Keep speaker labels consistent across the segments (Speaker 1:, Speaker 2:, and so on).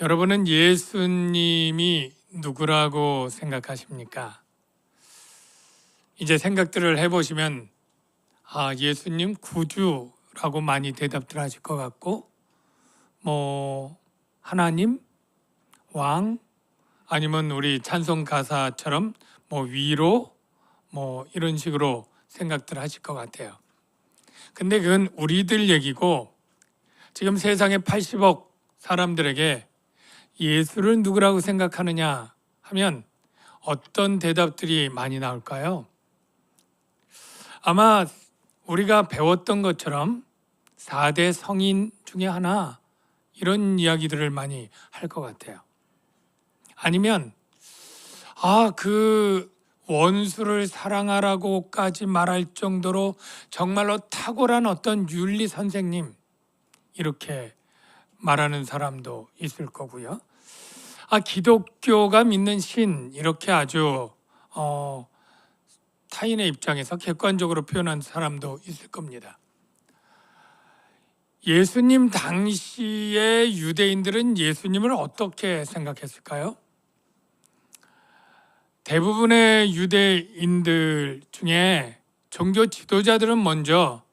Speaker 1: 여러분은 예수님이 누구라고 생각하십니까? 이제 생각들을 해보시면 예수님 구주라고 많이 대답들 하실 것 같고 하나님, 왕, 아니면 우리 찬송 가사처럼 위로 이런 식으로 생각들 하실 것 같아요. 근데 그건 우리들 얘기고 지금 세상에 80억 사람들에게 예수를 누구라고 생각하느냐 하면 어떤 대답들이 많이 나올까요? 아마 우리가 배웠던 것처럼 4대 성인 중에 하나 이런 이야기들을 많이 할 것 같아요. 아니면 그 원수를 사랑하라고까지 말할 정도로 정말로 탁월한 어떤 윤리 선생님 이렇게 말하는 사람도 있을 거고요. 기독교가 믿는 신 이렇게 아주 타인의 입장에서 객관적으로 표현한 사람도 있을 겁니다. 예수님 당시의 유대인들은 예수님을 어떻게 생각했을까요? 대부분의 유대인들 중에 종교 지도자들은 먼저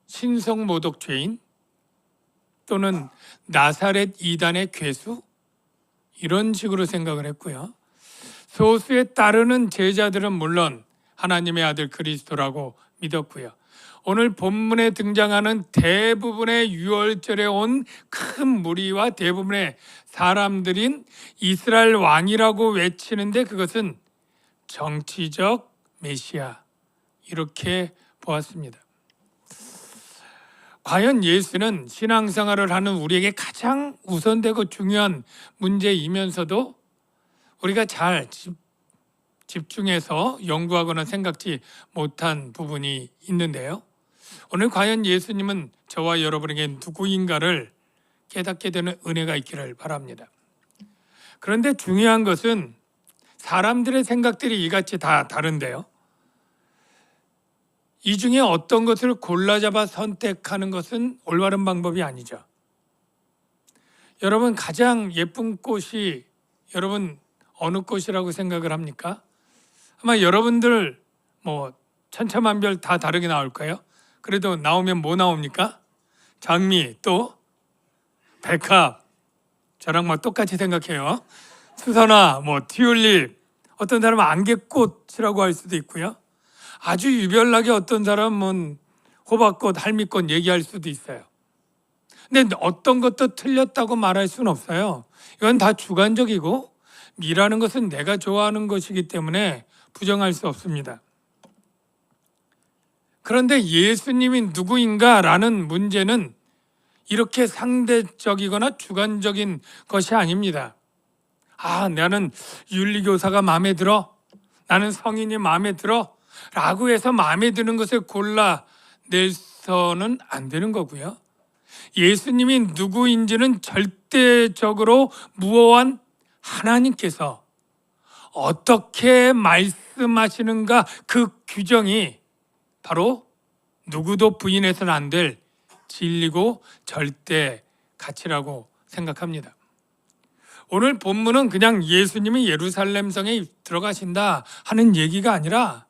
Speaker 1: 신성모독 죄인 또는 나사렛 이단의 괴수 이런 식으로 생각을 했고요. 소수에 따르는 제자들은 물론 하나님의 아들 그리스도라고 믿었고요. 오늘 본문에 등장하는 대부분의 유월절에 온 큰 무리와 대부분의 사람들인 이스라엘 왕이라고 외치는데 그것은 정치적 메시아 이렇게 보았습니다. 과연 예수는 신앙생활을 하는 우리에게 가장 우선되고 중요한 문제이면서도 우리가 잘 집중해서 연구하거나 생각지 못한 부분이 있는데요. 오늘 과연 예수님은 저와 여러분에게 누구인가를 깨닫게 되는 은혜가 있기를 바랍니다. 그런데 중요한 것은 사람들의 생각들이 이같이 다 다른데요. 이 중에 어떤 것을 골라잡아 선택하는 것은 올바른 방법이 아니죠. 여러분 가장 예쁜 꽃이 여러분 어느 꽃이라고 생각을 합니까? 아마 여러분들 천차만별 다 다르게 나올 거예요. 그래도 나오면 뭐 나옵니까? 장미, 또 백합, 저랑 똑같이 생각해요. 수선화, 튤립, 어떤 사람은 안개꽃이라고 할 수도 있고요. 아주 유별나게 어떤 사람은 호박꽃, 할미꽃 얘기할 수도 있어요. 근데 어떤 것도 틀렸다고 말할 수는 없어요. 이건 다 주관적이고 미라는 것은 내가 좋아하는 것이기 때문에 부정할 수 없습니다. 그런데 예수님이 누구인가라는 문제는 이렇게 상대적이거나 주관적인 것이 아닙니다. 나는 윤리교사가 마음에 들어, 나는 성인이 마음에 들어 라고 해서 마음에 드는 것을 골라내서는 안 되는 거고요. 예수님이 누구인지는 절대적으로 무어한 하나님께서 어떻게 말씀하시는가 그 규정이 바로 누구도 부인해서는 안 될 진리고 절대 가치라고 생각합니다. 오늘 본문은 그냥 예수님이 예루살렘 성에 들어가신다 하는 얘기가 아니라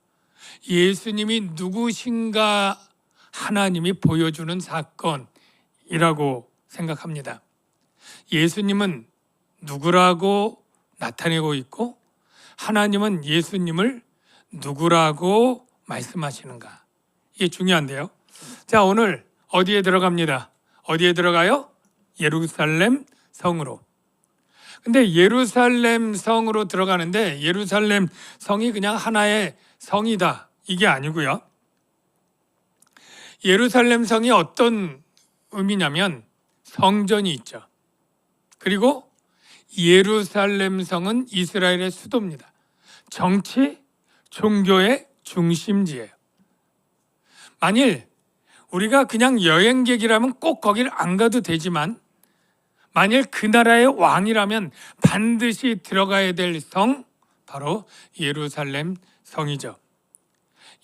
Speaker 1: 예수님이 누구신가 하나님이 보여주는 사건이라고 생각합니다. 예수님은 누구라고 나타내고 있고 하나님은 예수님을 누구라고 말씀하시는가. 이게 중요한데요. 자, 오늘 어디에 들어갑니다. 어디에 들어가요? 예루살렘 성으로. 근데 예루살렘 성으로 들어가는데 예루살렘 성이 그냥 하나의 성이다. 이게 아니고요. 예루살렘 성이 어떤 의미냐면 성전이 있죠. 그리고 예루살렘 성은 이스라엘의 수도입니다. 정치, 종교의 중심지예요. 만일 우리가 그냥 여행객이라면 꼭 거기를 안 가도 되지만 만일 그 나라의 왕이라면 반드시 들어가야 될 성, 바로 예루살렘 성이죠.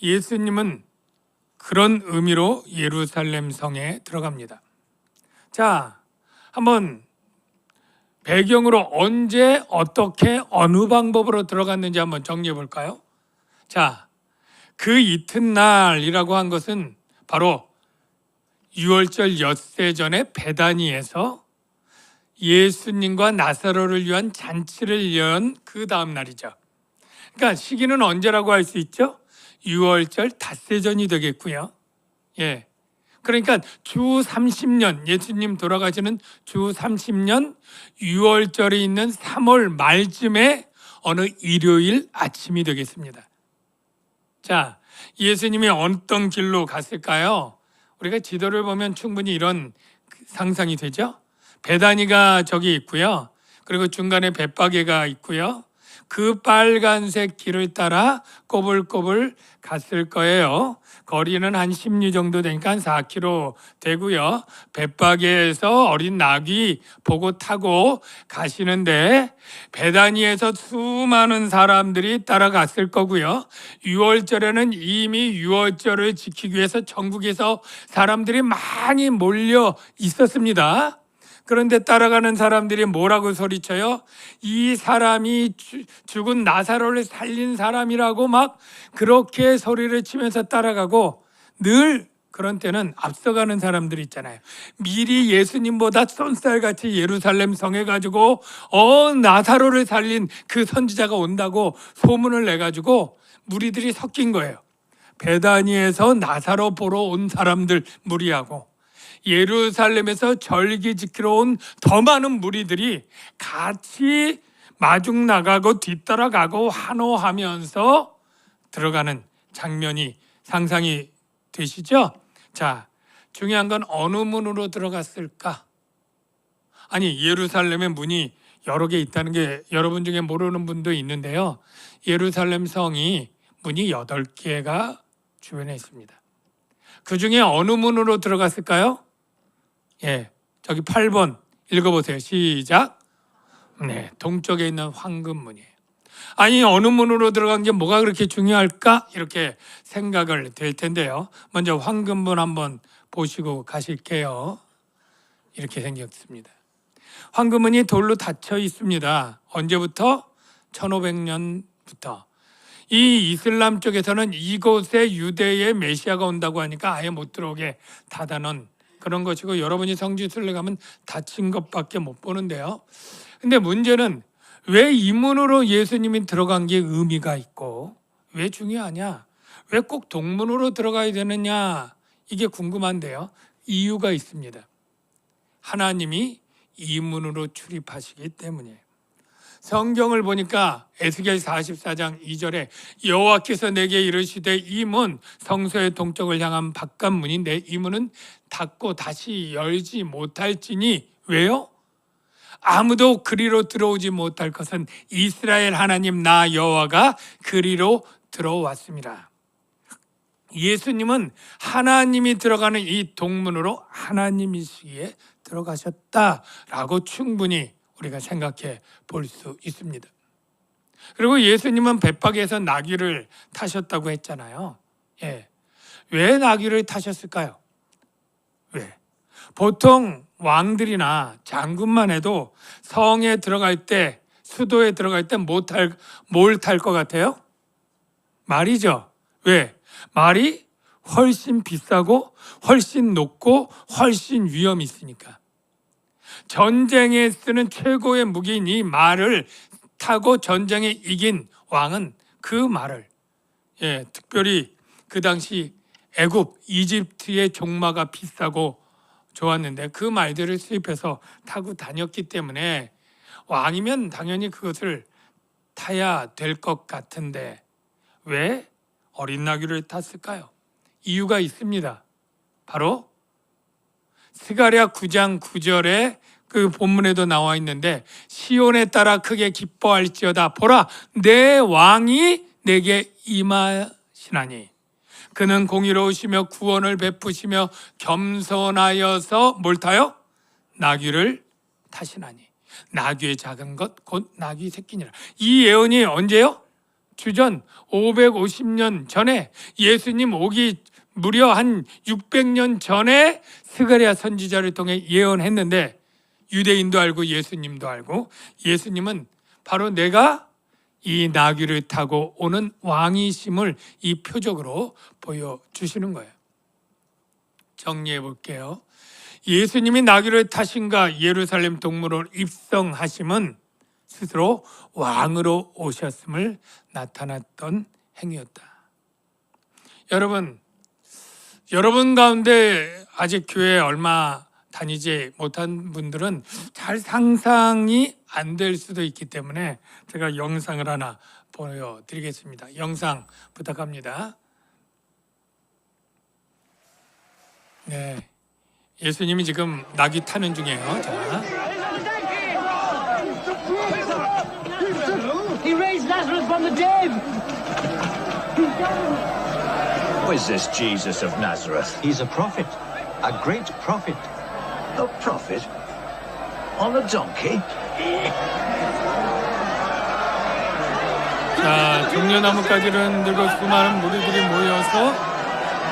Speaker 1: 예수님은 그런 의미로 예루살렘 성에 들어갑니다. 자, 한번 배경으로 언제 어떻게 어느 방법으로 들어갔는지 한번 정리해 볼까요? 자, 그 이튿날이라고 한 것은 바로 유월절 엿새 전에 베다니에서 예수님과 나사로를 위한 잔치를 연 그 다음 날이죠. 그러니까 시기는 언제라고 할 수 있죠? 유월절 닷새 전이 되겠고요. 예. 그러니까 주 30년, 예수님 돌아가시는 주 30년 유월절에 있는 3월 말쯤에 어느 일요일 아침이 되겠습니다. 자, 예수님이 어떤 길로 갔을까요? 우리가 지도를 보면 충분히 이런 상상이 되죠? 베다니가 저기 있고요. 그리고 중간에 벳바게가 있고요. 그 빨간색 길을 따라 꼬불꼬불 갔을 거예요. 거리는 한 10리 정도 되니까 한 4km 되고요. 벳바게에서 어린 나귀 보고 타고 가시는데 베다니에서 수많은 사람들이 따라갔을 거고요. 유월절에는 이미 유월절을 지키기 위해서 전국에서 사람들이 많이 몰려 있었습니다. 그런데 따라가는 사람들이 뭐라고 소리쳐요? 이 사람이 죽은 나사로를 살린 사람이라고 막 그렇게 소리를 치면서 따라가고, 늘 그런 때는 앞서가는 사람들이 있잖아요. 미리 예수님보다 쏜살같이 예루살렘 성에 가지고 나사로를 살린 그 선지자가 온다고 소문을 내가지고 무리들이 섞인 거예요. 베다니에서 나사로 보러 온 사람들 무리하고 예루살렘에서 절기 지키러 온 더 많은 무리들이 같이 마중 나가고 뒤따라가고 환호하면서 들어가는 장면이 상상이 되시죠? 자, 중요한 건 어느 문으로 들어갔을까? 아니, 예루살렘의 문이 여러 개 있다는 게 여러분 중에 모르는 분도 있는데요. 예루살렘 성이 문이 8개가 주변에 있습니다. 그 중에 어느 문으로 들어갔을까요? 예, 저기 8번 읽어보세요. 시작. 네, 동쪽에 있는 황금문이에요. 아니, 어느 문으로 들어간 게 뭐가 그렇게 중요할까? 이렇게 생각을 될 텐데요. 먼저 황금문 한번 보시고 가실게요. 이렇게 생겼습니다. 황금문이 돌로 닫혀 있습니다. 언제부터? 1500년부터. 이 이슬람 쪽에서는 이곳에 유대의 메시아가 온다고 하니까 아예 못 들어오게 닫아놓은 그런 것이고, 여러분이 성지순례 가면 닫힌 것밖에 못 보는데요. 근데 문제는 왜 이 문으로 예수님이 들어간 게 의미가 있고 왜 중요하냐? 왜 꼭 동문으로 들어가야 되느냐? 이게 궁금한데요. 이유가 있습니다. 하나님이 이 문으로 출입하시기 때문이에요. 성경을 보니까 에스겔 44장 2절에 여호와께서 내게 이르시되 이 문 성소의 동쪽을 향한 바깥문인데 이 문은 닫고 다시 열지 못할지니, 왜요? 아무도 그리로 들어오지 못할 것은 이스라엘 하나님 나 여호와가 그리로 들어왔습니다. 예수님은 하나님이 들어가는 이 동문으로 하나님이시기에 들어가셨다라고 충분히 우리가 생각해 볼 수 있습니다. 그리고 예수님은 벳바게에서 나귀를 타셨다고 했잖아요. 예. 왜 나귀를 타셨을까요? 왜? 보통 왕들이나 장군만 해도 성에 들어갈 때, 수도에 들어갈 때 뭘 탈 것 같아요? 말이죠. 왜? 말이 훨씬 비싸고 훨씬 높고 훨씬 위험이 있으니까. 전쟁에 쓰는 최고의 무기인 이 말을 타고 전쟁에 이긴 왕은 그 말을, 특별히 그 당시 애굽, 이집트의 종마가 비싸고 좋았는데 그 말들을 수입해서 타고 다녔기 때문에 왕이면 당연히 그것을 타야 될 것 같은데 왜 어린 나귀를 탔을까요? 이유가 있습니다. 바로 스가랴 9장 9절에 그 본문에도 나와 있는데, 시온에 따라 크게 기뻐할지어다. 보라, 내 왕이 내게 임하시나니 그는 공의로우시며 구원을 베푸시며 겸손하여서 뭘 타요? 나귀를 타시나니 나귀의 작은 것 곧 나귀 새끼니라. 이 예언이 언제요? 주전 550년 전에 예수님 오기 무려 한 600년 전에 스가랴 선지자를 통해 예언했는데 유대인도 알고 예수님도 알고 예수님은 바로 내가 이 나귀를 타고 오는 왕이심을 이 표적으로 보여주시는 거예요. 정리해 볼게요. 예수님이 나귀를 타신가 예루살렘 동문으로 입성하심은 스스로 왕으로 오셨음을 나타났던 행위였다. 여러분 가운데 아직 교회 얼마 다니지 못한 분들은 잘 상상이 안 될 수도 있기 때문에 제가 영상을 하나 보여드리겠습니다. 영상 부탁합니다. 네, 예수님이 지금 나귀 타는 중이에요. 자,
Speaker 2: He raised Lazarus from the dead.
Speaker 3: Who is this Jesus of Nazareth?
Speaker 4: He's a prophet, a great prophet.
Speaker 3: A prophet? On a donkey?
Speaker 1: 자, 종려나무가지를 들고 수많은 무리들이 모여서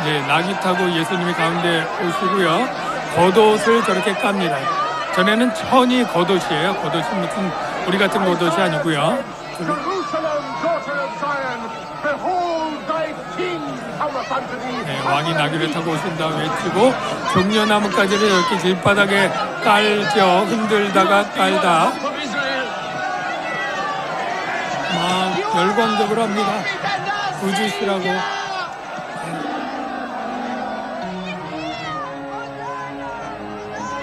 Speaker 1: 이제 나귀 타고 예수님이 가운데 오시고요. 겉옷을 저렇게 깝니다. 전에는 천이 겉옷이에요. 겉옷이 무슨 우리 같은 겉옷이 아니고요.
Speaker 5: Jerusalem, daughter of Zion, behold thy king cometh unto thee.
Speaker 1: 네, 왕이 나귀를 타고 오신다 외치고 종려나무가지를 이렇게 길바닥에 깔죠. 흔들다가 깔다 막 열광적으로 합니다. 구주시라고.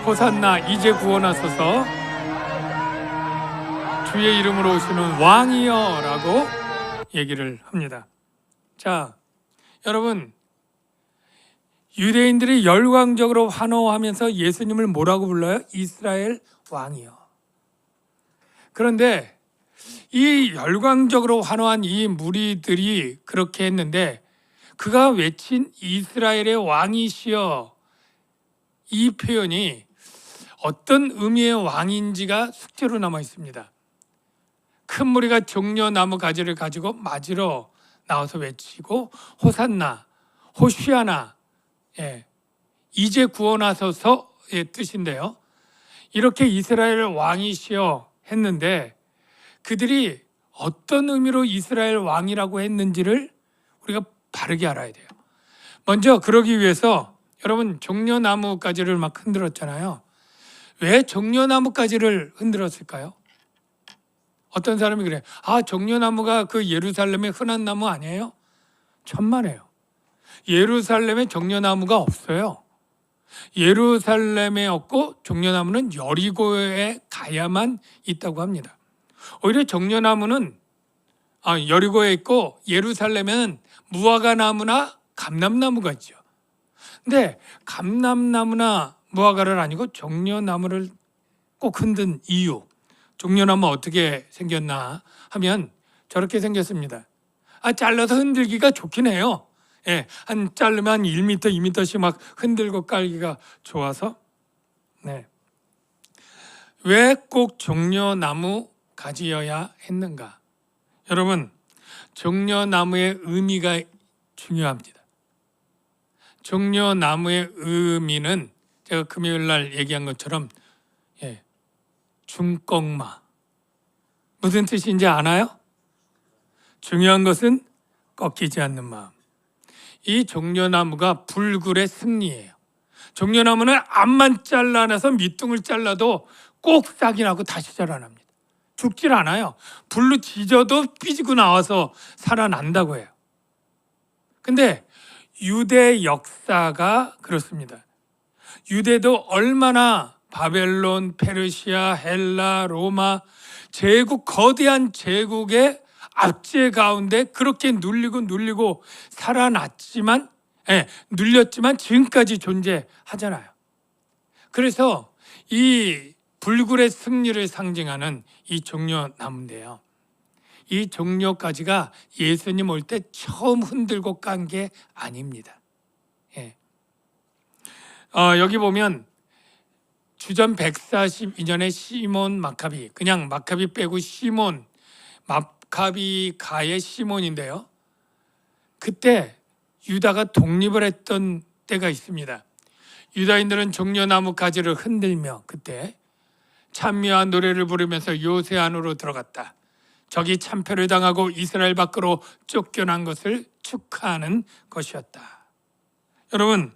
Speaker 1: 호산나 이제 구원하소서 주의 이름으로 오시는 왕이여 라고 얘기를 합니다. 자, 여러분, 유대인들이 열광적으로 환호하면서 예수님을 뭐라고 불러요? 이스라엘 왕이요. 그런데 이 열광적으로 환호한 이 무리들이 그렇게 했는데 그가 외친 이스라엘의 왕이시여, 이 표현이 어떤 의미의 왕인지가 숙제로 남아 있습니다. 큰 무리가 종려나무 가지를 가지고 맞으러 나와서 외치고 호산나, 호시아나, 이제 구원하소서의 뜻인데요. 이렇게 이스라엘 왕이시여 했는데 그들이 어떤 의미로 이스라엘 왕이라고 했는지를 우리가 바르게 알아야 돼요. 먼저 그러기 위해서 여러분 종려나무 가지를 막 흔들었잖아요. 왜 종려나무 가지를 흔들었을까요? 어떤 사람이 그래요. 아, 종려나무가 그 예루살렘의 흔한 나무 아니에요? 천만에요. 예루살렘에 종려나무가 없어요. 예루살렘에 없고 종려나무는 여리고에 가야만 있다고 합니다. 오히려 종려나무는 여리고에 있고 예루살렘에는 무화과나무나 감람나무가 있죠. 근데 감람나무나 무화과를 아니고 종려나무를 꼭 흔든 이유, 종려나무 어떻게 생겼나 하면 저렇게 생겼습니다. 잘라서 흔들기가 좋긴 해요. 한 자르면 한 1m, 2m씩 막 흔들고 깔기가 좋아서. 왜 꼭 종려나무 가지여야 했는가? 여러분, 종려나무의 의미가 중요합니다. 종려나무의 의미는 제가 금요일 날 얘기한 것처럼 중꺾마. 무슨 뜻인지 아나요? 중요한 것은 꺾이지 않는 마음. 이 종려나무가 불굴의 승리예요. 종려나무는 앞만 잘라내서 밑둥을 잘라도 꼭 싹이 나고 다시 자라납니다. 죽질 않아요. 불로 지져도 삐지고 나와서 살아난다고 해요. 근데 유대 역사가 그렇습니다. 유대도 얼마나 바벨론, 페르시아, 헬라, 로마 제국, 거대한 제국의 압제 가운데 그렇게 눌리고 살아났지만, 눌렸지만 지금까지 존재하잖아요. 그래서 이 불굴의 승리를 상징하는 이 종려나무인데요. 이 종려가지가 예수님 올 때 처음 흔들고 깐 게 아닙니다. 여기 보면 주전 142년에 시몬 마카비, 그냥 마카비 빼고 마카비 가의 시몬인데요. 그때 유다가 독립을 했던 때가 있습니다. 유다인들은 종려나무 가지를 흔들며 그때 찬미와 노래를 부르면서 요새 안으로 들어갔다. 적이 참패를 당하고 이스라엘 밖으로 쫓겨난 것을 축하하는 것이었다. 여러분,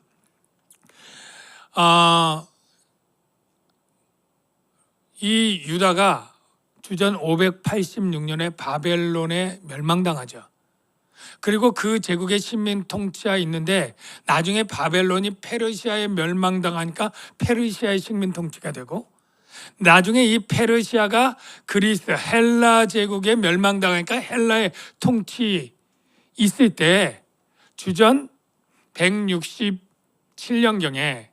Speaker 1: 이 유다가 주전 586년에 바벨론에 멸망당하죠. 그리고 그 제국의 식민 통치하에 있는데 나중에 바벨론이 페르시아에 멸망당하니까 페르시아의 식민 통치가 되고, 나중에 이 페르시아가 그리스 헬라 제국에 멸망당하니까 헬라의 통치 있을 때 주전 167년경에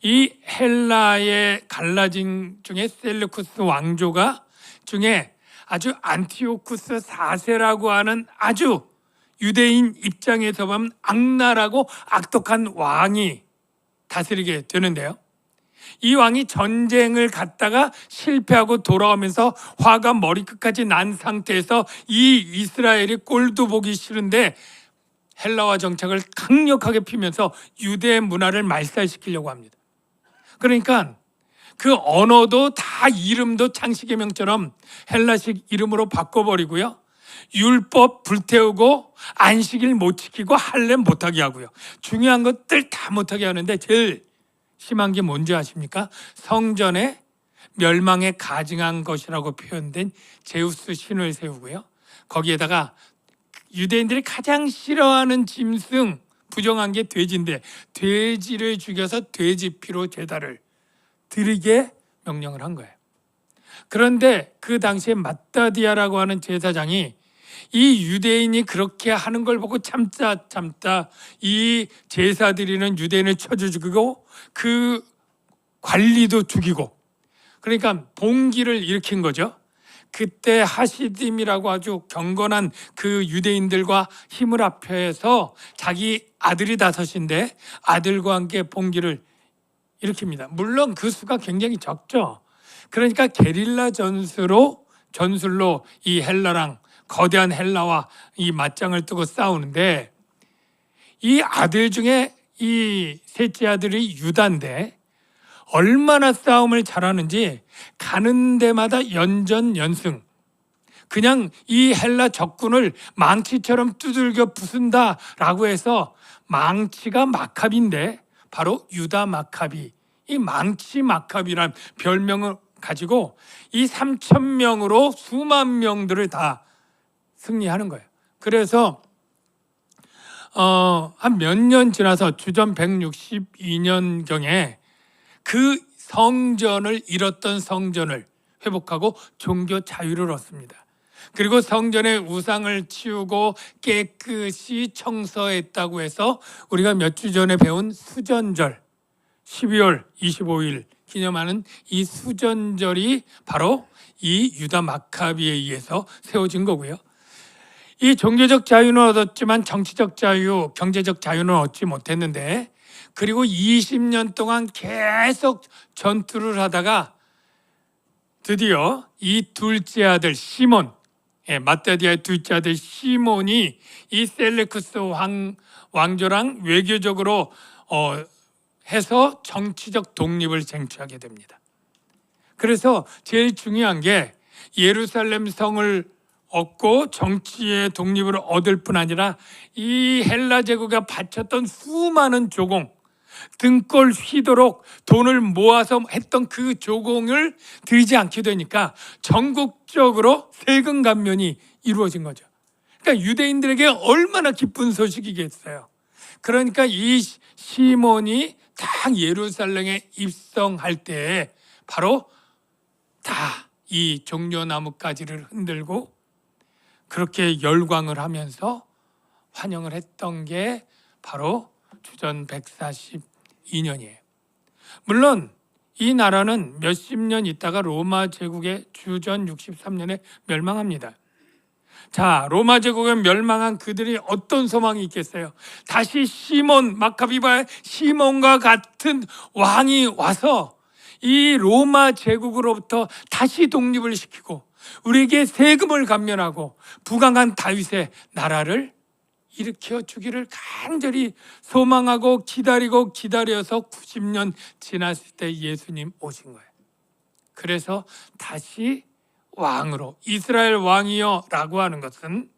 Speaker 1: 이 헬라의 갈라진 중에 셀루쿠스 왕조가 중에 아주 안티오쿠스 4세라고 하는 아주 유대인 입장에서 보면 악랄하고 악독한 왕이 다스리게 되는데요. 이 왕이 전쟁을 갔다가 실패하고 돌아오면서 화가 머리끝까지 난 상태에서 이 이스라엘이 꼴도 보기 싫은데 헬라화 정착을 강력하게 피면서 유대 문화를 말살시키려고 합니다. 그러니까 그 언어도 다 이름도 창식의 명처럼 헬라식 이름으로 바꿔버리고요. 율법 불태우고 안식일 못 지키고 할례 못하게 하고요. 중요한 것들 다 못하게 하는데 제일 심한 게 뭔지 아십니까? 성전에 멸망에 가증한 것이라고 표현된 제우스 신을 세우고요. 거기에다가 유대인들이 가장 싫어하는 짐승, 부정한 게 돼지인데 돼지를 죽여서 돼지 피로 제단을 드리게 명령을 한 거예요. 그런데 그 당시에 마따디아라고 하는 제사장이 이 유대인이 그렇게 하는 걸 보고 참다 이 제사 드리는 유대인을 쳐져 죽이고 그 관리도 죽이고, 그러니까 봉기를 일으킨 거죠. 그때 하시딤이라고 아주 경건한 그 유대인들과 힘을 합해서 자기 아들이 5인데 아들과 함께 봉기를 일으킵니다. 물론 그 수가 굉장히 적죠. 그러니까 게릴라 전술로 이 헬라랑 거대한 헬라와 이 맞짱을 뜨고 싸우는데, 이 아들 중에 이 셋째 아들이 유다인데 얼마나 싸움을 잘하는지 가는 데마다 연전연승, 그냥 이 헬라 적군을 망치처럼 두들겨 부순다라고 해서 망치가 마카비인데 바로 유다 마카비, 이 망치 마카비란 별명을 가지고 이 3,000명으로 수만 명들을 다 승리하는 거예요. 그래서 한 몇 년 지나서 주전 162년경에 그 성전을 잃었던 성전을 회복하고 종교 자유를 얻습니다. 그리고 성전의 우상을 치우고 깨끗이 청소했다고 해서 우리가 몇 주 전에 배운 수전절, 12월 25일 기념하는 이 수전절이 바로 이 유다 마카비에 의해서 세워진 거고요. 이 종교적 자유는 얻었지만 정치적 자유, 경제적 자유는 얻지 못했는데, 그리고 20년 동안 계속 전투를 하다가 드디어 이 둘째 아들 시몬, 마따디아의 둘째 아들 시몬이 이 셀레쿠스 왕조랑 외교적으로 해서 정치적 독립을 쟁취하게 됩니다. 그래서 제일 중요한 게 예루살렘 성을 얻고 정치의 독립을 얻을 뿐 아니라 이 헬라 제국가 바쳤던 수많은 조공, 등골 휘도록 돈을 모아서 했던 그 조공을 들이지 않게 되니까 전국적으로 세금 감면이 이루어진 거죠. 그러니까 유대인들에게 얼마나 기쁜 소식이겠어요. 그러니까 이 시몬이 딱 예루살렘에 입성할 때 바로 다 이 종려나무 가지를 흔들고 그렇게 열광을 하면서 환영을 했던 게 바로 주전 142년이에요. 물론 이 나라는 몇십 년 있다가 로마 제국의 주전 63년에 멸망합니다. 자, 로마 제국에 멸망한 그들이 어떤 소망이 있겠어요? 다시 시몬, 마카비바의 시몬과 같은 왕이 와서 이 로마 제국으로부터 다시 독립을 시키고 우리에게 세금을 감면하고 부강한 다윗의 나라를 일으켜 주기를 간절히 소망하고 기다려서 90년 지났을 때 예수님 오신 거예요. 그래서 다시 왕으로 이스라엘 왕이여 라고 하는 것은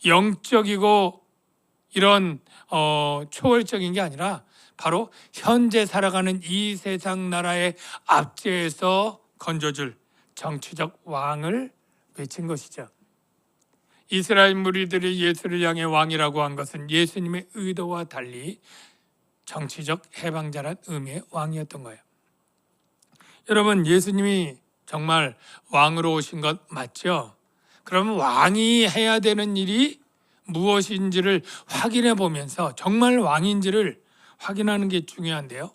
Speaker 1: 영적이고 이런 초월적인 게 아니라 바로 현재 살아가는 이 세상 나라의 압제에서 건져줄 정치적 왕을 외친 것이죠. 이스라엘 무리들이 예수를 향해 왕이라고 한 것은 예수님의 의도와 달리 정치적 해방자란 의미의 왕이었던 거예요. 여러분, 예수님이 정말 왕으로 오신 것 맞죠? 그러면 왕이 해야 되는 일이 무엇인지를 확인해 보면서 정말 왕인지를 확인하는 게 중요한데요.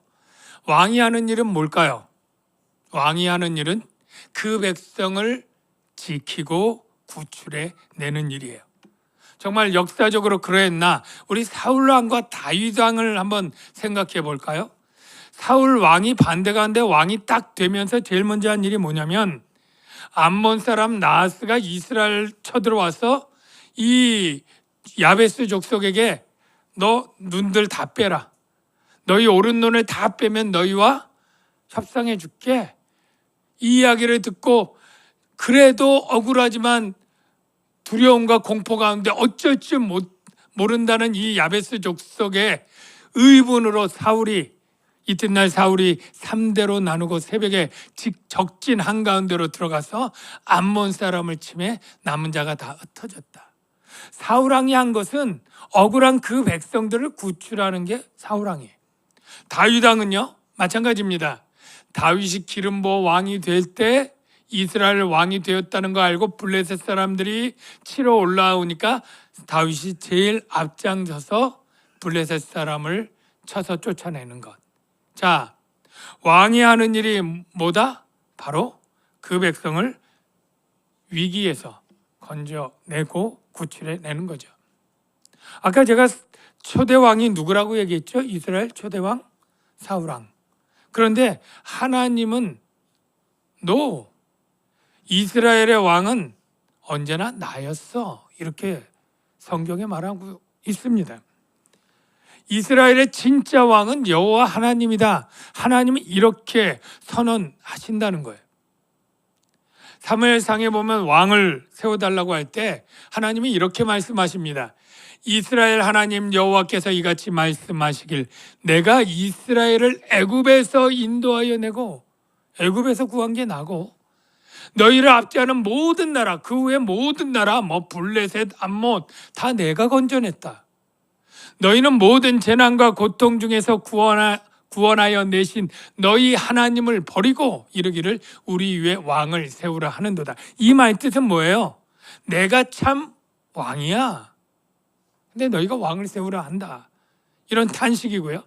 Speaker 1: 왕이 하는 일은 뭘까요? 왕이 하는 일은 그 백성을 지키고 구출해 내는 일이에요. 정말 역사적으로 그랬나? 우리 사울 왕과 다윗 왕을 한번 생각해 볼까요? 사울 왕이 반대가 한데 왕이 딱 되면서 제일 먼저 한 일이 뭐냐면 암몬 사람 나하스가 이스라엘 쳐들어와서 이 야베스 족속에게 너 눈들 다 빼라. 너희 오른 눈을 다 빼면 너희와 협상해 줄게. 이 이야기를 듣고 그래도 억울하지만 두려움과 공포 가운데 어쩔 줄 모른다는 이 야베스 족속의 의분으로 이튿날 사울이 3대로 나누고 새벽에 적진 한가운데로 들어가서 암몬 사람을 치매 남은 자가 다 흩어졌다. 사울 왕이 한 것은 억울한 그 백성들을 구출하는 게 사울 왕이에요. 다윗 왕은요 마찬가지입니다. 다윗이 기름부어 왕이 될 때 이스라엘 왕이 되었다는 거 알고 블레셋 사람들이 치러 올라오니까 다윗이 제일 앞장서서 블레셋 사람을 쳐서 쫓아내는 것. 자, 왕이 하는 일이 뭐다? 바로 그 백성을 위기에서 건져내고 구출해내는 거죠. 아까 제가 초대 왕이 누구라고 얘기했죠? 이스라엘 초대 왕 사울 왕. 그런데 하나님은 이스라엘의 왕은 언제나 나였어. 이렇게 성경에 말하고 있습니다. 이스라엘의 진짜 왕은 여호와 하나님이다. 하나님이 이렇게 선언하신다는 거예요. 사무엘상에 보면 왕을 세워달라고 할 때 하나님이 이렇게 말씀하십니다. 이스라엘 하나님 여호와께서 이같이 말씀하시길 내가 이스라엘을 애굽에서 인도하여 내고 애굽에서 구한 게 나고 너희를 압제하는 모든 나라 그 후에 모든 나라 블레셋 암몬 다 내가 건져냈다. 너희는 모든 재난과 고통 중에서 구원하여 내신 너희 하나님을 버리고 이르기를 우리 위에 왕을 세우라 하는도다. 이 말 뜻은 뭐예요? 내가 참 왕이야. 근데 너희가 왕을 세우라 한다. 이런 탄식이고요.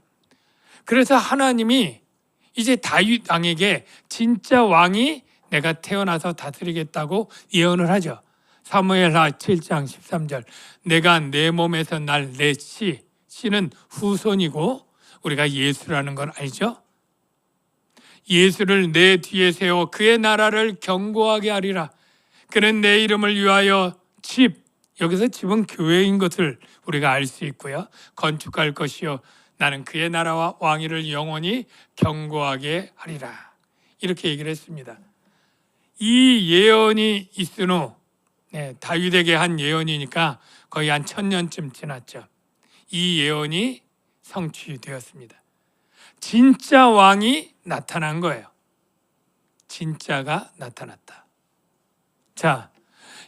Speaker 1: 그래서 하나님이 이제 다윗 왕에게 진짜 왕이 내가 태어나서 다스리겠다고 예언을 하죠. 사무엘하 7장 13절 내가 내 몸에서 날 내 씨는 후손이고 우리가 예수라는 걸 알죠? 예수를 내 뒤에 세워 그의 나라를 견고하게 하리라. 그는 내 이름을 위하여 여기서 집은 교회인 것을 우리가 알 수 있고요. 건축할 것이요 나는 그의 나라와 왕위를 영원히 견고하게 하리라. 이렇게 얘기를 했습니다. 이 예언이 있은 후 다윗에게 한 예언이니까 거의 한 1000년쯤 지났죠. 이 예언이 성취되었습니다. 진짜 왕이 나타난 거예요. 진짜가 나타났다. 자,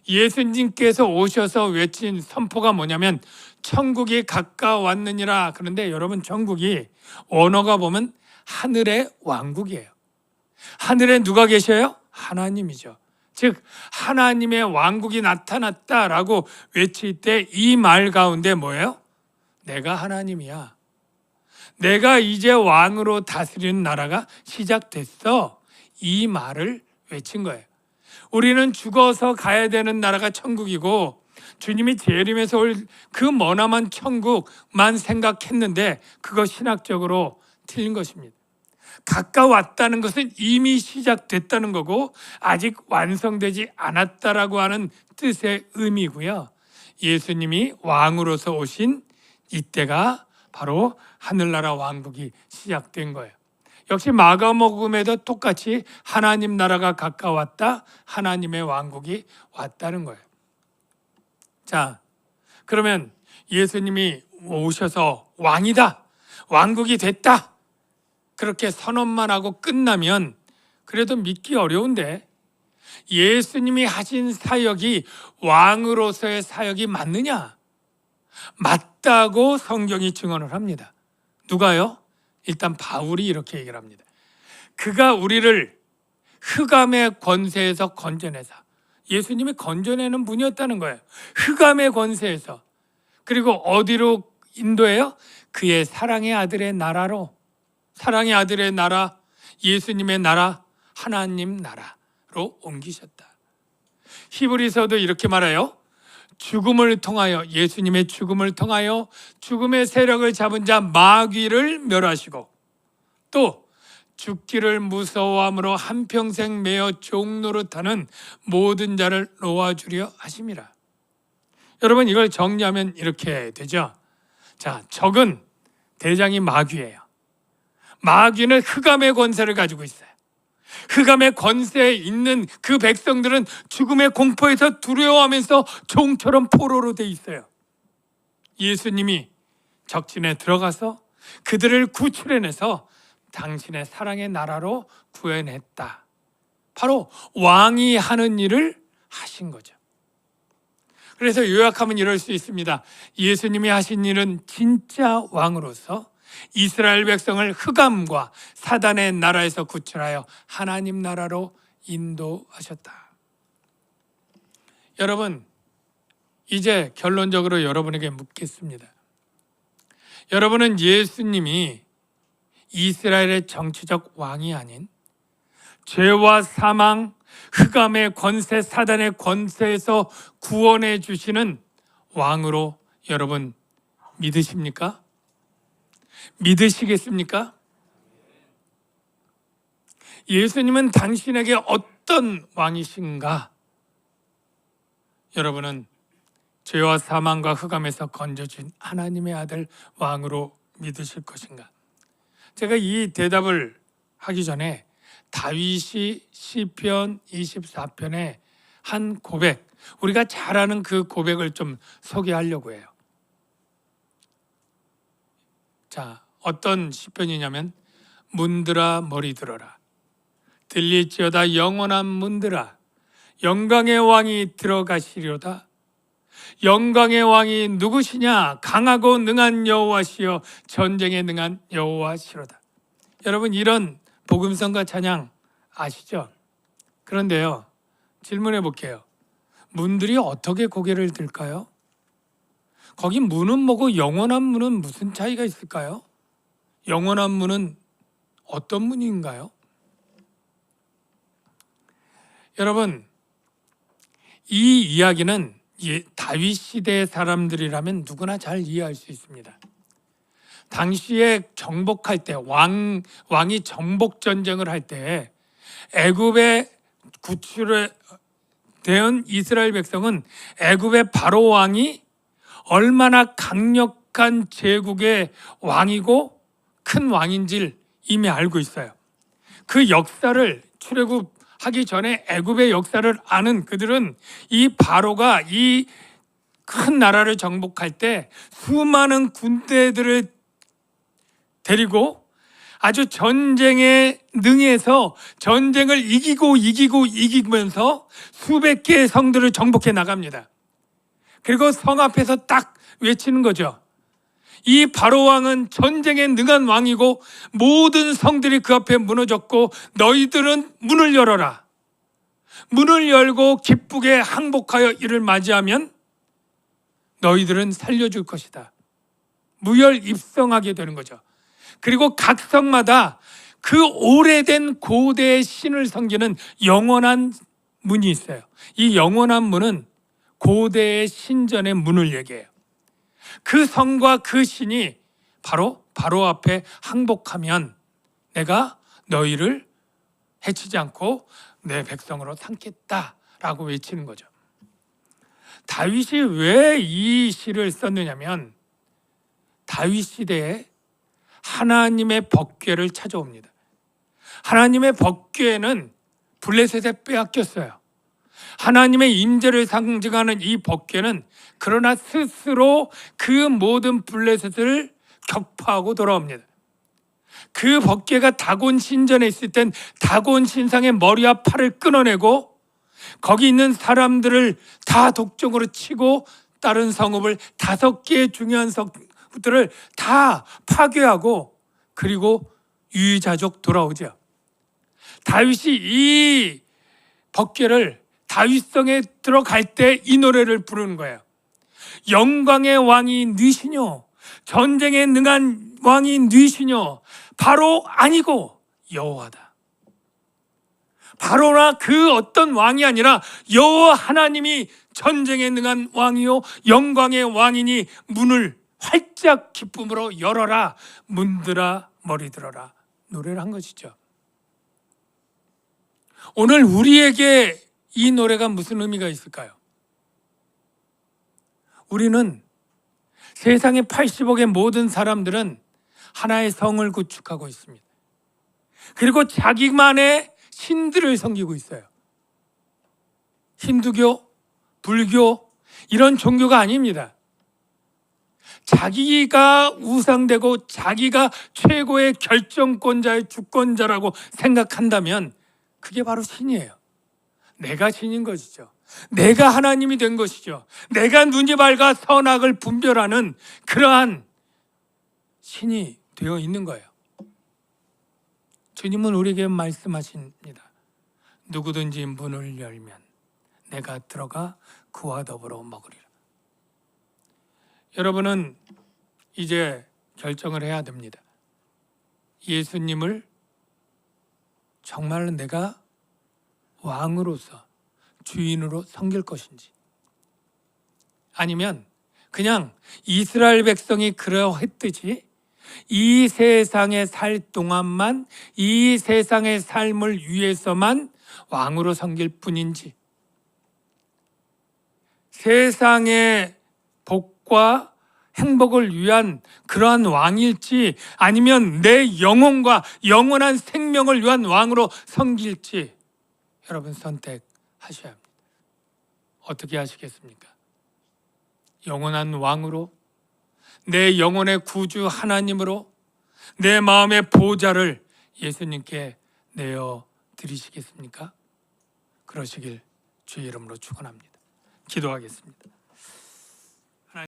Speaker 1: 예수님께서 오셔서 외친 선포가 뭐냐면 천국이 가까웠느니라. 그런데 여러분 천국이 언어가 보면 하늘의 왕국이에요. 하늘에 누가 계셔요? 하나님이죠. 즉 하나님의 왕국이 나타났다라고 외칠 때 이 말 가운데 뭐예요? 내가 하나님이야. 내가 이제 왕으로 다스리는 나라가 시작됐어. 이 말을 외친 거예요. 우리는 죽어서 가야 되는 나라가 천국이고 주님이 재림해서 올 그 머나먼 천국만 생각했는데 그거 신학적으로 틀린 것입니다. 가까웠다는 것은 이미 시작됐다는 거고 아직 완성되지 않았다라고 하는 뜻의 의미고요. 예수님이 왕으로서 오신 이때가 바로 하늘나라 왕국이 시작된 거예요. 역시 마가복음에도 똑같이 하나님 나라가 가까웠다, 하나님의 왕국이 왔다는 거예요. 자, 그러면 예수님이 오셔서 왕이다, 왕국이 됐다, 그렇게 선언만 하고 끝나면 그래도 믿기 어려운데, 예수님이 하신 사역이 왕으로서의 사역이 맞느냐? 맞다고 성경이 증언을 합니다. 누가요? 일단 바울이 이렇게 얘기를 합니다. 그가 우리를 흑암의 권세에서 건져내서, 예수님이 건져내는 분이었다는 거예요. 흑암의 권세에서. 그리고 어디로 인도해요? 그의 사랑의 아들의 나라로. 사랑의 아들의 나라, 예수님의 나라, 하나님 나라로 옮기셨다. 히브리서도 이렇게 말해요. 죽음을 통하여, 예수님의 죽음을 통하여 죽음의 세력을 잡은 자 마귀를 멸하시고, 또 죽기를 무서워함으로 한평생 매어 종노릇하는 모든 자를 놓아주려 하심이라. 여러분, 이걸 정리하면 이렇게 되죠. 자, 적은 대장이 마귀예요. 마귀는 흑암의 권세를 가지고 있어요. 흑암의 권세에 있는 그 백성들은 죽음의 공포에서 두려워하면서 종처럼 포로로 돼 있어요. 예수님이 적진에 들어가서 그들을 구출해내서 당신의 사랑의 나라로 구해냈다. 바로 왕이 하는 일을 하신 거죠. 그래서 요약하면 이럴 수 있습니다. 예수님이 하신 일은 진짜 왕으로서 이스라엘 백성을 흑암과 사단의 나라에서 구출하여 하나님 나라로 인도하셨다. 여러분, 이제 결론적으로 여러분에게 묻겠습니다. 여러분은 예수님이 이스라엘의 정치적 왕이 아닌 죄와 사망, 흑암의 권세, 사단의 권세에서 구원해 주시는 왕으로 여러분 믿으십니까? 믿으시겠습니까? 예수님은 당신에게 어떤 왕이신가? 여러분은 죄와 사망과 흑암에서 건져준 하나님의 아들 왕으로 믿으실 것인가? 제가 이 대답을 하기 전에 다윗이 시편 24편에 한 고백, 우리가 잘 아는 그 고백을 좀 소개하려고 해요. 자, 어떤 시편이냐면, 문들아 머리 들어라, 들릴지어다 영원한 문들아, 영광의 왕이 들어가시려다. 영광의 왕이 누구시냐? 강하고 능한 여호와시여, 전쟁에 능한 여호와시로다. 여러분, 이런 복음성과 찬양 아시죠? 그런데요, 질문해 볼게요. 문들이 어떻게 고개를 들까요? 거기 문은 뭐고 영원한 문은 무슨 차이가 있을까요? 영원한 문은 어떤 문인가요? 여러분, 이 이야기는 다윗 시대의 사람들이라면 누구나 잘 이해할 수 있습니다. 당시에 정복할 때, 왕이 정복 전쟁을 할 때 애굽에 구출된 이스라엘 백성은 애굽의 바로 왕이 얼마나 강력한 제국의 왕이고 큰 왕인지를 이미 알고 있어요. 그 역사를, 출애굽하기 전에 애굽의 역사를 아는 그들은 이 바로가 이 큰 나라를 정복할 때 수많은 군대들을 데리고 아주 전쟁에 능해서 전쟁을 이기면서 수백 개의 성들을 정복해 나갑니다. 그리고 성 앞에서 딱 외치는 거죠. 이 바로 왕은 전쟁에 능한 왕이고 모든 성들이 그 앞에 무너졌고 너희들은 문을 열어라. 문을 열고 기쁘게 항복하여 이를 맞이하면 너희들은 살려줄 것이다. 무혈 입성하게 되는 거죠. 그리고 각 성마다 그 오래된 고대의 신을 섬기는 영원한 문이 있어요. 이 영원한 문은 고대의 신전의 문을 얘기해요. 그 성과 그 신이 바로 앞에 항복하면 내가 너희를 해치지 않고 내 백성으로 삼겠다라고 외치는 거죠. 다윗이 왜 이 시를 썼느냐면 다윗 시대에 하나님의 법궤를 찾아옵니다. 하나님의 법궤는 블레셋에 빼앗겼어요. 하나님의 임재를 상징하는 이 법궤는 그러나 스스로 그 모든 블레셋을 격파하고 돌아옵니다. 그 법궤가 다곤 신전에 있을 땐 다곤 신상의 머리와 팔을 끊어내고 거기 있는 사람들을 다 독종으로 치고 다른 성읍을 5개의 중요한 성읍들을 다 파괴하고 그리고 유유자적 돌아오죠. 다윗이 이 법궤를 다윗성에 들어갈 때 이 노래를 부르는 거예요. 영광의 왕이 누이시뇨, 전쟁에 능한 왕이 누이시뇨, 바로 아니고 여호와다. 바로나 그 어떤 왕이 아니라 여호와 하나님이 전쟁에 능한 왕이요 영광의 왕이니 문을 활짝 기쁨으로 열어라, 문들아 머리 들어라, 노래를 한 것이죠. 오늘 우리에게 이 노래가 무슨 의미가 있을까요? 우리는 세상의 80억의 모든 사람들은 하나의 성을 구축하고 있습니다. 그리고 자기만의 신들을 섬기고 있어요. 힌두교, 불교 이런 종교가 아닙니다. 자기가 우상되고 자기가 최고의 결정권자의 주권자라고 생각한다면 그게 바로 신이에요. 내가 신인 것이죠. 내가 하나님이 된 것이죠. 내가 눈이 밝아 선악을 분별하는 그러한 신이 되어 있는 거예요. 주님은 우리에게 말씀하십니다. 누구든지 문을 열면 내가 들어가 그와 더불어 먹으리라. 여러분은 이제 결정을 해야 됩니다. 예수님을 정말 내가 왕으로서 주인으로 섬길 것인지, 아니면 그냥 이스라엘 백성이 그러했듯이 이 세상에 살 동안만 이 세상의 삶을 위해서만 왕으로 섬길 뿐인지, 세상의 복과 행복을 위한 그러한 왕일지, 아니면 내 영혼과 영원한 생명을 위한 왕으로 섬길지 여러분 선택하셔야 합니다. 어떻게 하시겠습니까? 영원한 왕으로, 내 영혼의 구주 하나님으로 내 마음의 보좌를 예수님께 내어 드리시겠습니까? 그러시길 주의 이름으로 축원합니다. 기도하겠습니다.